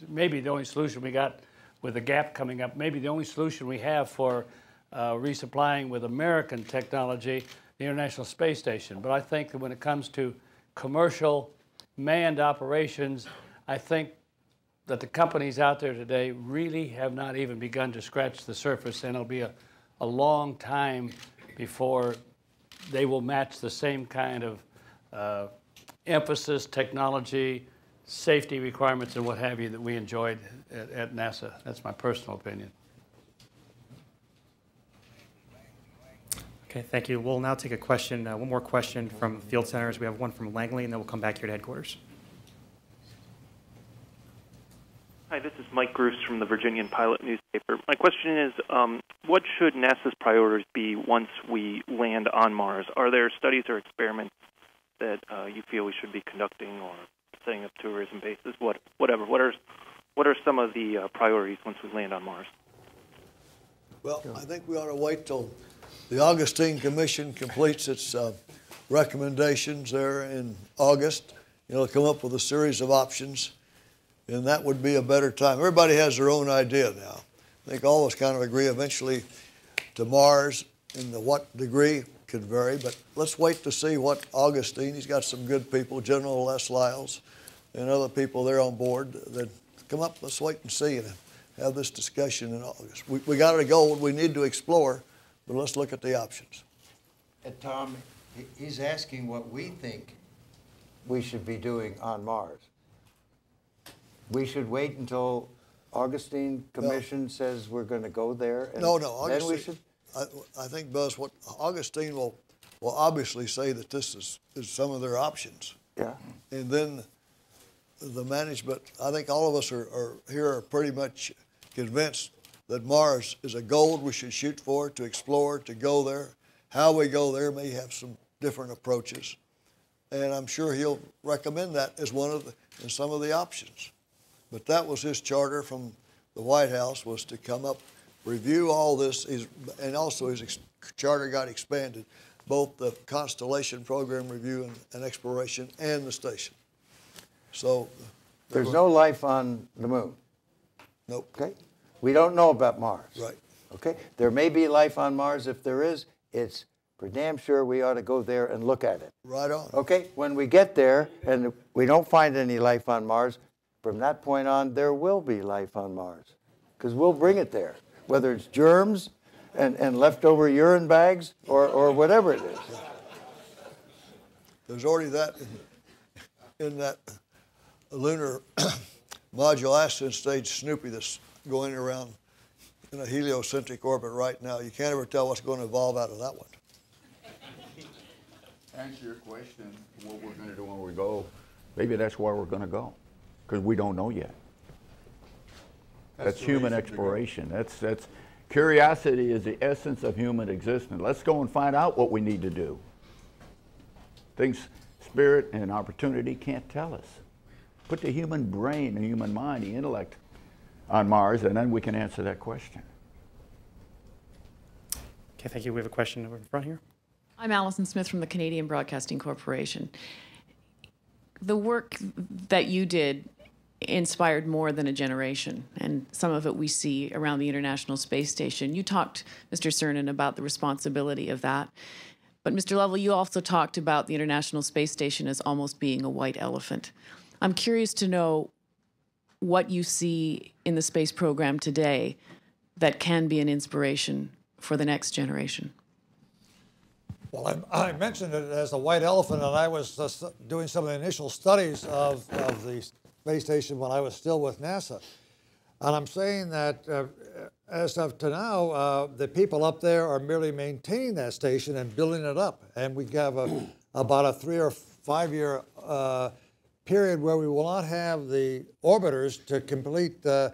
maybe the only solution we got with the gap coming up, maybe the only solution we have for resupplying with American technology, the International Space Station. But I think that when it comes to commercial manned operations, I think that the companies out there today really have not even begun to scratch the surface, and it'll be a long time before they will match the same kind of emphasis, technology, safety requirements, and what have you that we enjoyed at NASA. That's my personal opinion. Okay, thank you. We'll now take a question, one more question from Field Centers. We have one from Langley, and then we'll come back here to headquarters. Hi, this is Mike Bruce from the Virginian Pilot newspaper. My question is, what should NASA's priorities be once we land on Mars? Are there studies or experiments that you feel we should be conducting, or setting up tourism bases, whatever? What are some of the priorities once we land on Mars? Well, I think we ought to wait till the Augustine Commission completes its recommendations there in August. It'll come up with a series of options, and that would be a better time. Everybody has their own idea now. I think all of us kind of agree eventually to Mars, and to what degree could vary, but let's wait to see what Augustine, he's got some good people, General Les Lyles, and other people there on board that come up. Let's wait and see and have this discussion in August. We got a goal we need to explore, but let's look at the options. And Tom, he's asking what we think we should be doing on Mars. We should wait until Augustine Commission says we're going to go there? And No, then we Augustine, should. I think, Buzz, what Augustine will obviously say that this is some of their options. Yeah. And then the management, I think all of us are pretty much convinced that Mars is a goal we should shoot for, to explore, to go there. How we go there may have some different approaches. And I'm sure he'll recommend that as one of as some of the options. But that was his charter from the White House, was to come up, review all this, and also his charter got expanded, both the Constellation Program review and exploration and the station. So There's no life on the moon? Nope. Okay. We don't know about Mars. Right. Okay. There may be life on Mars. If there is, it's for damn sure we ought to go there and look at it. Right on. Okay. When we get there and we don't find any life on Mars, from that point on, there will be life on Mars, because we'll bring it there, whether it's germs and leftover urine bags or whatever it is. There's already that in that lunar module ascent stage Snoopy that's going around in a heliocentric orbit right now. You can't ever tell what's going to evolve out of that one. Answer your question, what we're going to do when we go, maybe that's where we're going to go, because we don't know yet. That's human exploration. That's curiosity is the essence of human existence. Let's go and find out what we need to do. Things spirit and opportunity can't tell us. Put the human brain, the human mind, the intellect on Mars, and then we can answer that question. Okay, thank you. We have a question over in front here. I'm Allison Smith from the Canadian Broadcasting Corporation. The work that you did inspired more than a generation, and some of it we see around the International Space Station. You talked, Mr. Cernan, about the responsibility of that. But Mr. Lovell, you also talked about the International Space Station as almost being a white elephant. I'm curious to know what you see in the space program today that can be an inspiration for the next generation. Well, I mentioned it as a white elephant, and I was doing some of the initial studies of the space station when I was still with NASA. And I'm saying that as of to now, the people up there are merely maintaining that station and building it up. And we have about a 3 or 5 year period where we will not have the orbiters to complete the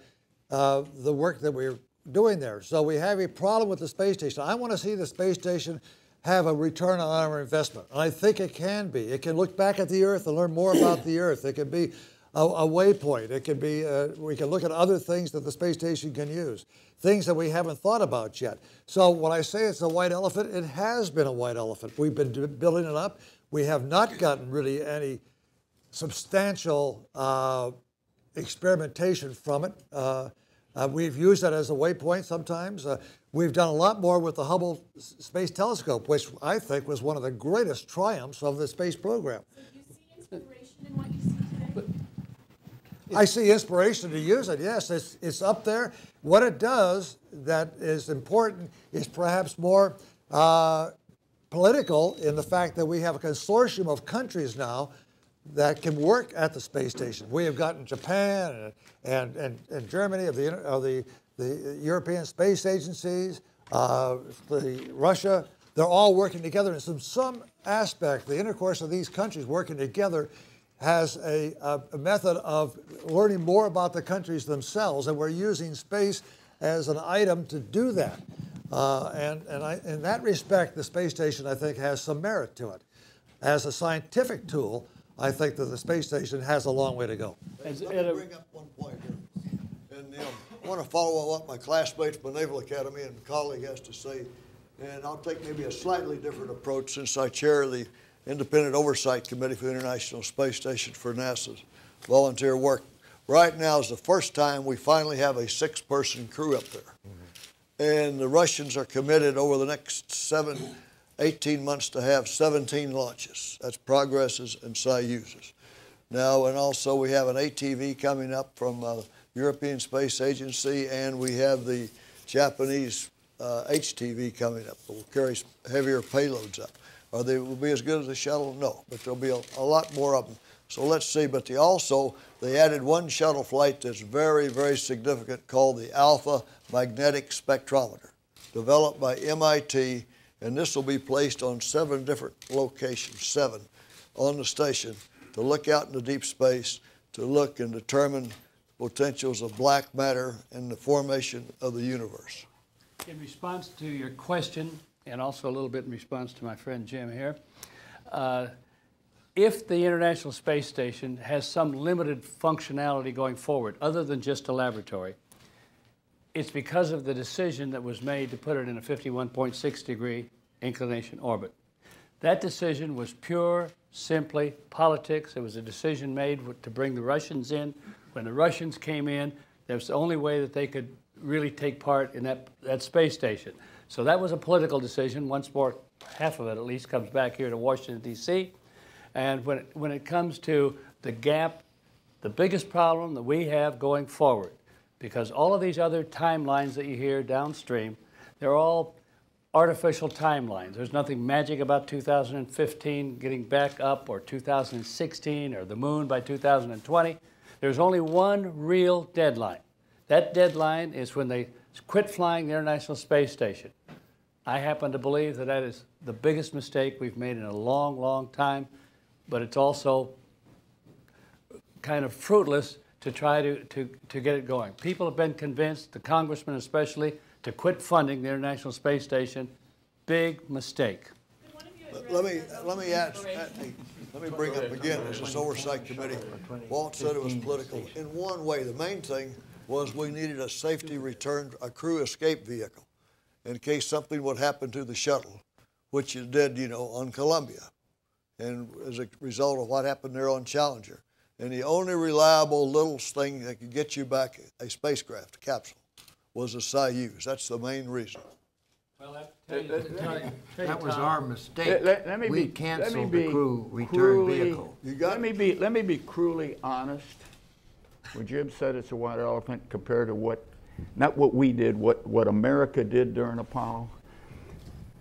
work that we're doing there. So we have a problem with the space station. I want to see the space station have a return on our investment. And I think it can be. It can look back at the Earth and learn more about the Earth. It can be a waypoint. It can be, we can look at other things that the space station can use, things that we haven't thought about yet. So when I say it's a white elephant, it has been a white elephant. We've been building it up. We have not gotten really any substantial experimentation from it. We've used that as a waypoint sometimes. We've done a lot more with the Hubble Space Telescope, which I think was one of the greatest triumphs of the space program. So do you see inspiration in what you see today? I see inspiration to use it, yes. It's up there. What it does that is important is perhaps more political in the fact that we have a consortium of countries now that can work at the space station. We have gotten Japan and Germany of the European space agencies, Russia. They're all working together. And some aspect, the intercourse of these countries working together has a method of learning more about the countries themselves, and we're using space as an item to do that. In that respect, the space station, I think, has some merit to it. As a scientific tool, I think that the space station has a long way to go. Let me bring up one point here. And I want to follow on what my classmates from the Naval Academy and colleague has to say. And I'll take maybe a slightly different approach since I chair the Independent Oversight Committee for the International Space Station for NASA's volunteer work. Right now is the first time we finally have a 6-person crew up there. And the Russians are committed over the next 18 months to have 17 launches. That's Progresses and Soyuzes. Now, and also we have an ATV coming up from the European Space Agency, and we have the Japanese HTV coming up that will carry heavier payloads up. Are they will be as good as the shuttle? No, but there'll be a lot more of them. So let's see. But they added one shuttle flight that's very, very significant called the Alpha Magnetic Spectrometer, developed by MIT, and this will be placed on 7 different locations, 7, on the station to look out into deep space, to look and determine potentials of black matter and the formation of the universe. In response to your question, and also a little bit in response to my friend Jim here, if the International Space Station has some limited functionality going forward, other than just a laboratory, it's because of the decision that was made to put it in a 51.6-degree inclination orbit. That decision was pure, simply politics. It was a decision made to bring the Russians in. When the Russians came in, that was the only way that they could really take part in that space station. So that was a political decision. Once more, half of it at least comes back here to Washington, D.C. And when it comes to the gap, the biggest problem that we have going forward, because all of these other timelines that you hear downstream, they're all artificial timelines. There's nothing magic about 2015 getting back up, or 2016, or the moon by 2020. There's only one real deadline. That deadline is when they quit flying the International Space Station. I happen to believe that that is the biggest mistake we've made in a long, long time, but it's also kind of fruitless to try to get it going. People have been convinced, the congressmen especially, to quit funding the International Space Station. Big mistake. Let me bring up again, as this oversight committee, Walt said it was political. In one way, the main thing was we needed a safety return, a crew escape vehicle, in case something would happen to the shuttle, which it did, on Columbia, and as a result of what happened there on Challenger. And the only reliable little thing that could get you back a spacecraft, a capsule, was a Soyuz. That's the main reason. Well, that was our mistake. We canceled the crew return vehicle. Let me be cruelly honest. When Jim said it's a white elephant compared to not what we did, what America did during Apollo.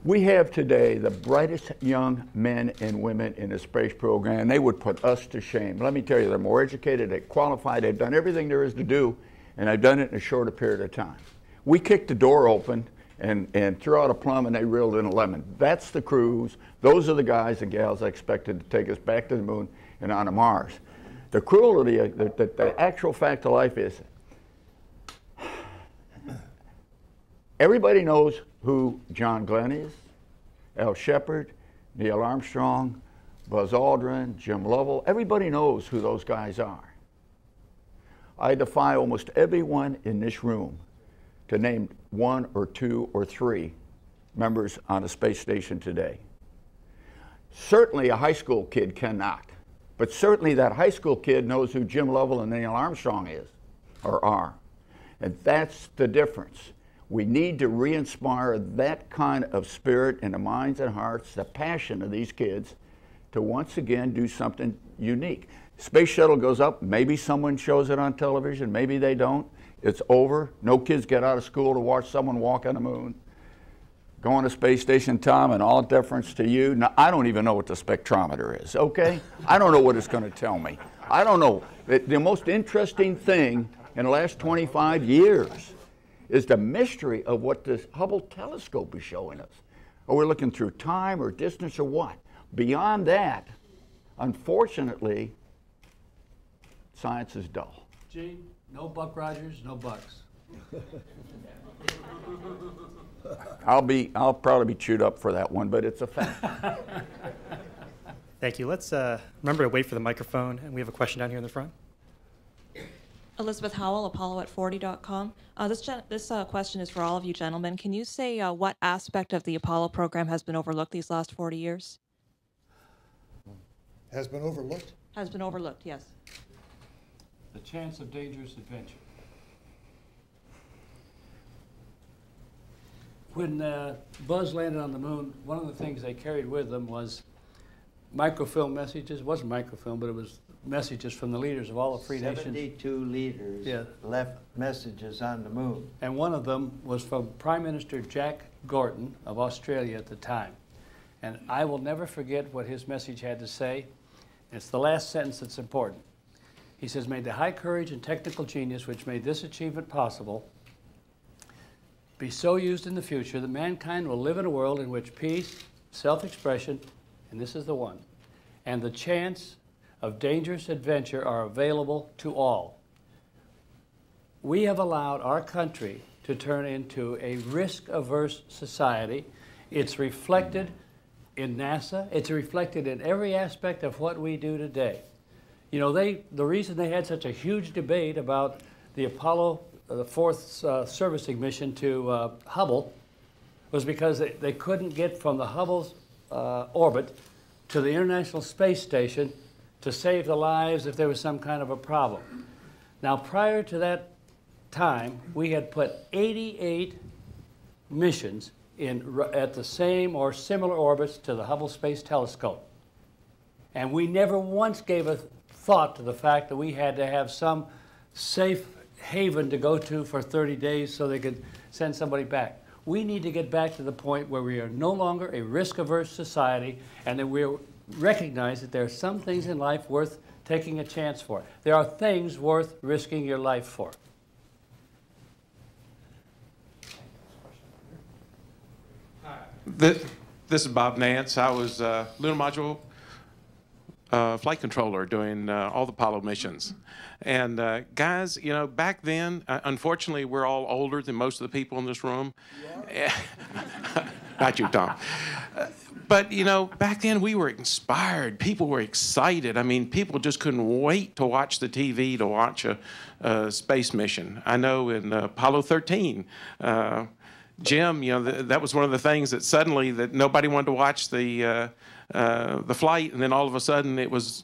We have today the brightest young men and women in the space program. They would put us to shame. Let me tell you, they're more educated, they're qualified, they've done everything there is to do, and they've done it in a shorter period of time. We kicked the door open and threw out a plum, and they reeled in a lemon. That's the crews. Those are the guys and gals I expected to take us back to the moon and onto Mars. The cruelty, the actual fact of life is, everybody knows who John Glenn is, Al Shepard, Neil Armstrong, Buzz Aldrin, Jim Lovell. Everybody knows who those guys are. I defy almost everyone in this room to name 1 or 2 or 3 members on a space station today. Certainly a high school kid cannot, but certainly that high school kid knows who Jim Lovell and Neil Armstrong is, or are. And that's the difference. We need to re-inspire that kind of spirit in the minds and hearts, the passion of these kids, to once again do something unique. Space shuttle goes up, maybe someone shows it on television, maybe they don't. It's over. No kids get out of school to watch someone walk on the moon. Go on a space station, Tom, and all deference to you. Now, I don't even know what the spectrometer is, okay? I don't know what it's going to tell me. I don't know. The most interesting thing in the last 25 years is the mystery of what this Hubble telescope is showing us. Are we looking through time or distance or what? Beyond that, unfortunately, science is dull. Gene, no Buck Rogers, no Bucks. I'll probably be chewed up for that one, but it's a fact. Thank you. Let's remember to wait for the microphone, and we have a question down here in the front. Elizabeth Howell, Apollo@40.com. This question is for all of you gentlemen. Can you say what aspect of the Apollo program has been overlooked these last 40 years? Has been overlooked? Has been overlooked, yes. The chance of dangerous adventure. When Buzz landed on the moon, one of the things they carried with them was microfilm messages. It wasn't microfilm, but it was messages from the leaders of all the free nations. 72 leaders left messages on the moon. And one of them was from Prime Minister Jack Gorton of Australia at the time. And I will never forget what his message had to say. It's the last sentence that's important. He says, "May the high courage and technical genius which made this achievement possible be so used in the future that mankind will live in a world in which peace, self-expression," and this is the one, "and the chance of dangerous adventure are available to all." We have allowed our country to turn into a risk-averse society. It's reflected in NASA. It's reflected in every aspect of what we do today. You know, the reason they had such a huge debate about the Apollo, the fourth servicing mission to Hubble, was because they couldn't get from the Hubble's orbit to the International Space Station to save the lives if there was some kind of a problem. Now, prior to that time, we had put 88 missions at the same or similar orbits to the Hubble Space Telescope. And we never once gave a thought to the fact that we had to have some safe haven to go to for 30 days so they could send somebody back. We need to get back to the point where we are no longer a risk-averse society and that we recognize that there are some things in life worth taking a chance for. There are things worth risking your life for. This is Bob Nance. I was lunar module flight controller doing all the Apollo missions. And guys, you know, back then, unfortunately, we're all older than most of the people in this room. Not you, Tom. But, you know, back then we were inspired. People were excited. I mean, people just couldn't wait to watch the TV to watch a space mission. I know in Apollo 13, Jim, you know, that was one of the things that suddenly that nobody wanted to watch the flight, and then all of a sudden it was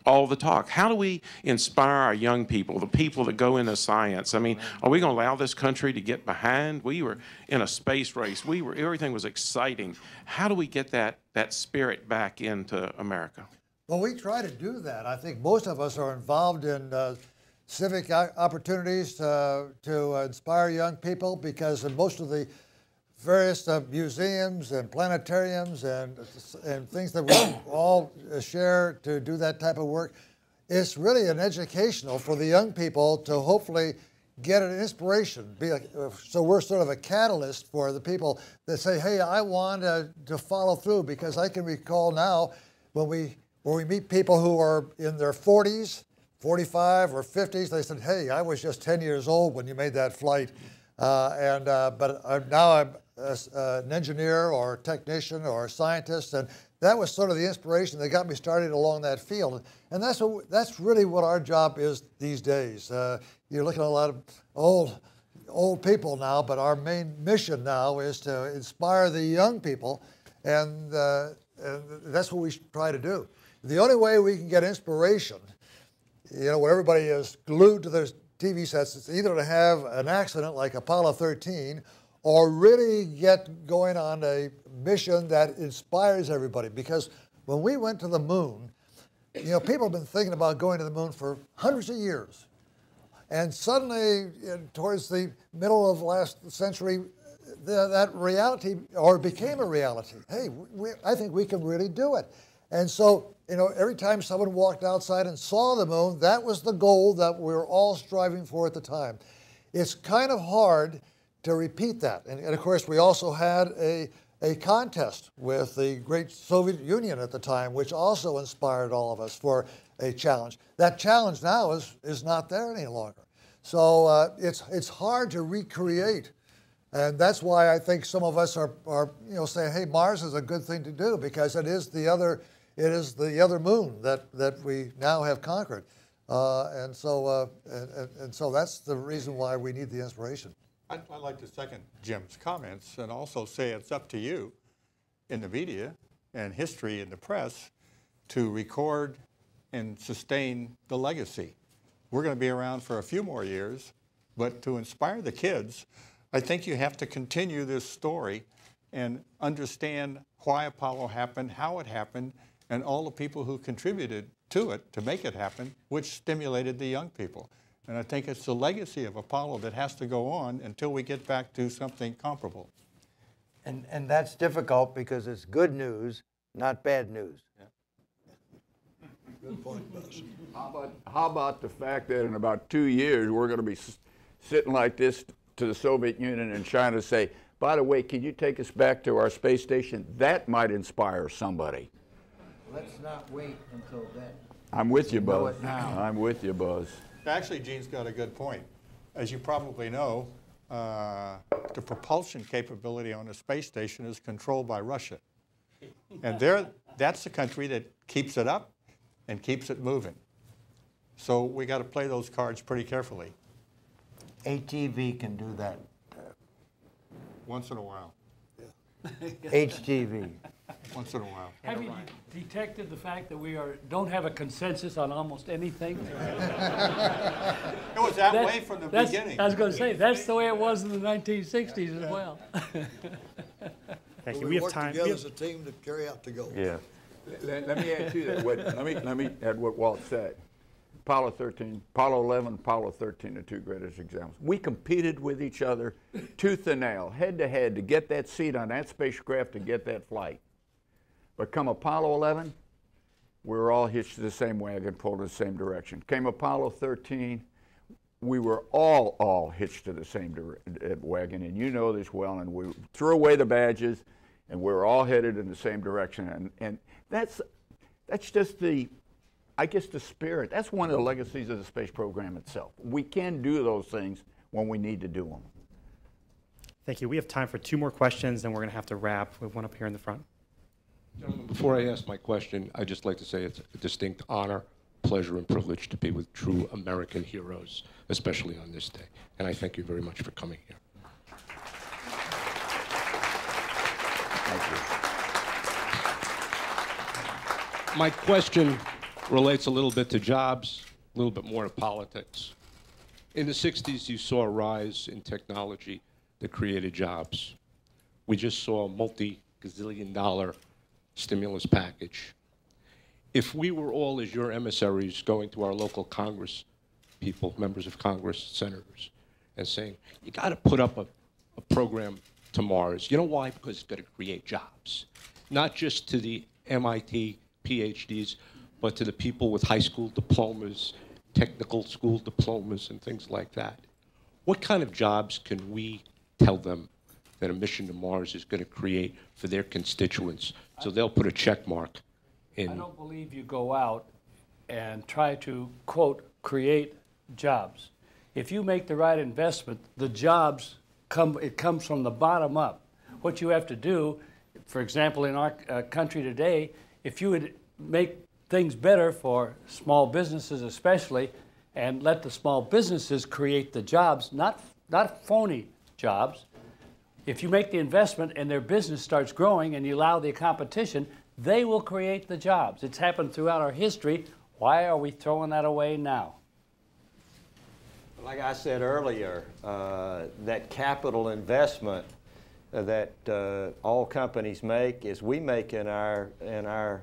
all the talk. How do we inspire our young people, the people that go into science? I mean, are we going to allow this country to get behind? We were in a space race. Everything was exciting. How do we get that spirit back into America? Well, we try to do that. I think most of us are involved in civic opportunities to inspire young people, because in most of the various museums and planetariums and things that we all share to do that type of work, it's really an educational for the young people to hopefully get an inspiration. So we're sort of a catalyst for the people that say, hey, I want to follow through, because I can recall now when we meet people who are in their 40s, 45 or 50s, they said, hey, I was just 10 years old when you made that flight. But now I'm an engineer or a technician or a scientist, and that was sort of the inspiration that got me started along that field. And that's really what our job is these days. You're looking at a lot of old people now, but our main mission now is to inspire the young people, and that's what we try to do. The only way we can get inspiration, you know, when everybody is glued to their TV sets, it's either to have an accident like Apollo 13 or really get going on a mission that inspires everybody. Because when we went to the moon, you know, people have been thinking about going to the moon for hundreds of years. And suddenly, towards the middle of last century, that reality, or became a reality. Hey, I think we can really do it. And so, you know, every time someone walked outside and saw the moon, that was the goal that we were all striving for at the time. It's kind of hard to repeat that. And of course, we also had a contest with the great Soviet Union at the time, which also inspired all of us for a challenge. That challenge now is not there any longer. So it's hard to recreate. And that's why I think some of us are you know, saying, hey, Mars is a good thing to do, because it is the other moon that we now have conquered. And so that's the reason why we need the inspiration. I'd like to second Jim's comments and also say it's up to you in the media and history in the press to record and sustain the legacy. We're going to be around for a few more years, but to inspire the kids, I think you have to continue this story and understand why Apollo happened, how it happened, and all the people who contributed to it to make it happen, which stimulated the young people. And I think it's the legacy of Apollo that has to go on until we get back to something comparable. And that's difficult because it's good news, not bad news. Good point, Buzz. How about the fact that in about 2 years, we're going to be sitting like this to the Soviet Union and China say, by the way, can you take us back to our space station? That might inspire somebody. Let's not wait until then. I'm with you, Know Buzz. it now. I'm with you, Buzz. Actually, Gene's got a good point. As you probably know, the propulsion capability on the space station is controlled by Russia. And that's the country that keeps it up and keeps it moving. So we got to play those cards pretty carefully. ATV can do that. Once in a while. HTV. Once in a while. Have you detected the fact that we don't have a consensus on almost anything? It was that way from the beginning. I was going to say, that's the way it was in the 1960s as well. Thank you. We We have work time. together as a team to carry out the goal. Yeah. Let me add to that. Let me add what Walt said. Apollo 13, Apollo 11, Apollo 13, the two greatest examples. We competed with each other tooth and nail, head to head, to get that seat on that spacecraft to get that flight. But come Apollo 11, we were all hitched to the same wagon, pulled in the same direction. Came Apollo 13, we were all hitched to the same wagon, and you know this well, and we threw away the badges, and we were all headed in the same direction. And that's just I guess the spirit. That's one of the legacies of the space program itself. We can do those things when we need to do them. Thank you. We have time for 2 more questions, then we're going to have to wrap. We have one up here in the front. Gentlemen, before I ask my question, I'd just like to say it's a distinct honor, pleasure, and privilege to be with true American heroes, especially on this day. And I thank you very much for coming here. Thank you. My question relates a little bit to jobs, a little bit more to politics. In the 60s, you saw a rise in technology that created jobs. We just saw a multi-gazillion-dollar stimulus package. If we were all, as your emissaries, going to our local Congress people, members of Congress, senators, and saying, you got to put up a program to Mars. You know why? Because it's going to create jobs. Not just to the MIT PhDs, but to the people with high school diplomas, technical school diplomas, and things like that. What kind of jobs can we tell them that a mission to Mars is going to create for their constituents, so they'll put a check mark in? I don't believe you go out and try to, quote, create jobs. If you make the right investment, the jobs it comes from the bottom up. What you have to do, for example, in our country today, if you would make things better for small businesses especially, and let the small businesses create the jobs, not phony jobs. If you make the investment and their business starts growing and you allow the competition, they will create the jobs. It's happened throughout our history. Why are we throwing that away now? Like I said earlier, that capital investment that all companies make, is we make in our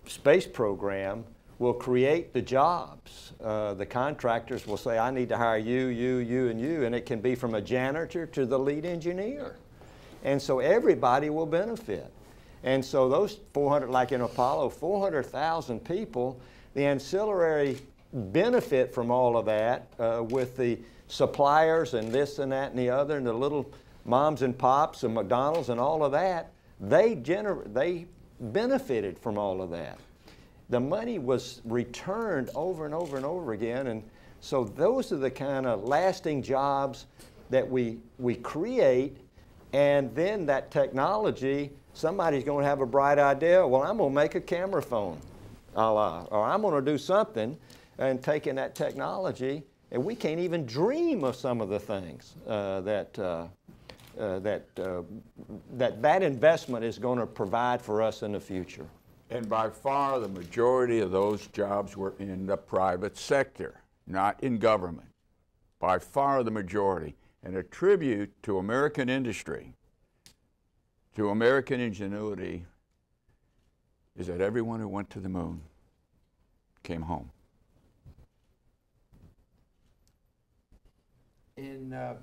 space program, will create the jobs. The contractors will say, I need to hire you, you, and you, and it can be from a janitor to the lead engineer. And so everybody will benefit. And so those 400, like in Apollo, 400,000 people, the ancillary benefit from all of that with the suppliers and this and that and the other and the little moms and pops and McDonald's and all of that, they benefited from all of that. The money was returned over and over and over again, and so those are the kind of lasting jobs that we create, and then that technology, somebody's going to have a bright idea, well, I'm going to make a camera phone, or I'm going to do something and taking that technology, and we can't even dream of some of the things that investment is going to provide for us in the future. And by far the majority of those jobs were in the private sector, not in government. By far the majority. And a tribute to American industry, to American ingenuity, is that everyone who went to the moon came home. In the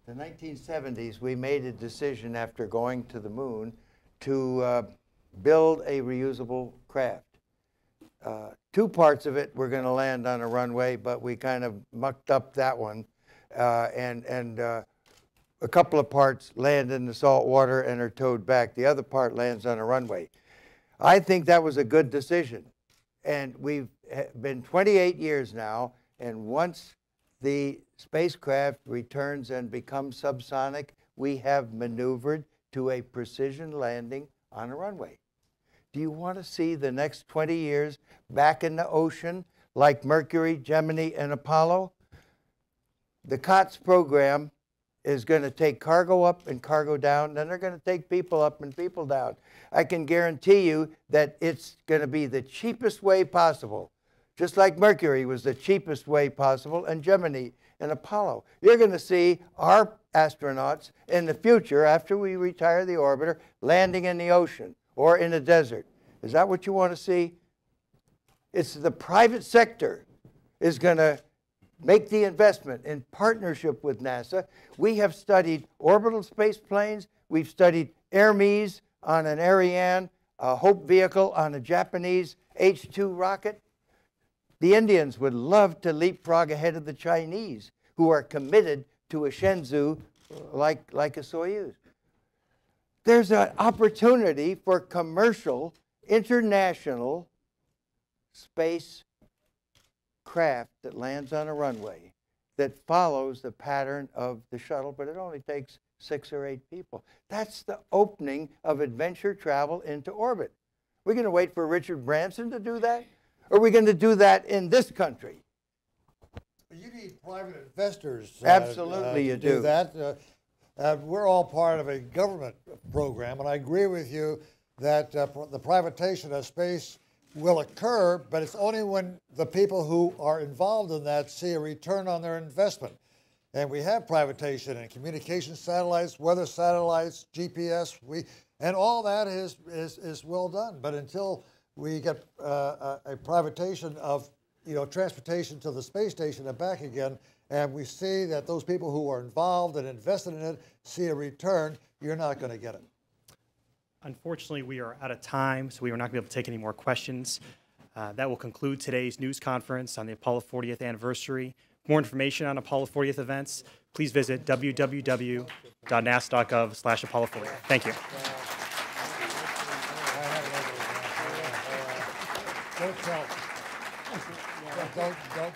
1970s, we made a decision after going to the moon to build a reusable craft. Two parts of it were going to land on a runway, but we kind of mucked up that one. A couple of parts land in the salt water and are towed back. The other part lands on a runway. I think that was a good decision. And we've been 28 years now, and once the spacecraft returns and becomes subsonic, we have maneuvered to a precision landing on a runway. Do you want to see the next 20 years back in the ocean like Mercury, Gemini, and Apollo? The COTS program is going to take cargo up and cargo down, then they're going to take people up and people down. I can guarantee you that it's going to be the cheapest way possible, just like Mercury was the cheapest way possible, and Gemini and Apollo. You're going to see our astronauts in the future, after we retire the orbiter, landing in the ocean or in a desert. Is that what you want to see? It's the private sector is going to make the investment in partnership with NASA. We have studied orbital space planes. We've studied Hermes on an Ariane, a Hope vehicle on a Japanese H-2 rocket. The Indians would love to leapfrog ahead of the Chinese, who are committed to a Shenzhou like a Soyuz. There's an opportunity for commercial, international space craft that lands on a runway that follows the pattern of the shuttle, but it only takes 6 or 8 people. That's the opening of adventure travel into orbit. We're going to wait for Richard Branson to do that? Or are we going to do that in this country? You need private investors. Absolutely, you do that. We're all part of a government program, and I agree with you that the privatization of space will occur, but it's only when the people who are involved in that see a return on their investment. And we have privatization in communication satellites, weather satellites, GPS, and all that is well done. But until we get a privatization of transportation to the space station and back again, and we see that those people who are involved and invested in it see a return, you're not going to get it. Unfortunately, we are out of time, so we are not going to be able to take any more questions. That will conclude today's news conference on the Apollo 40th anniversary. For more information on Apollo 40th events, please visit www.nasa.gov/Apollo 40th. Thank you. Don't tell. Don't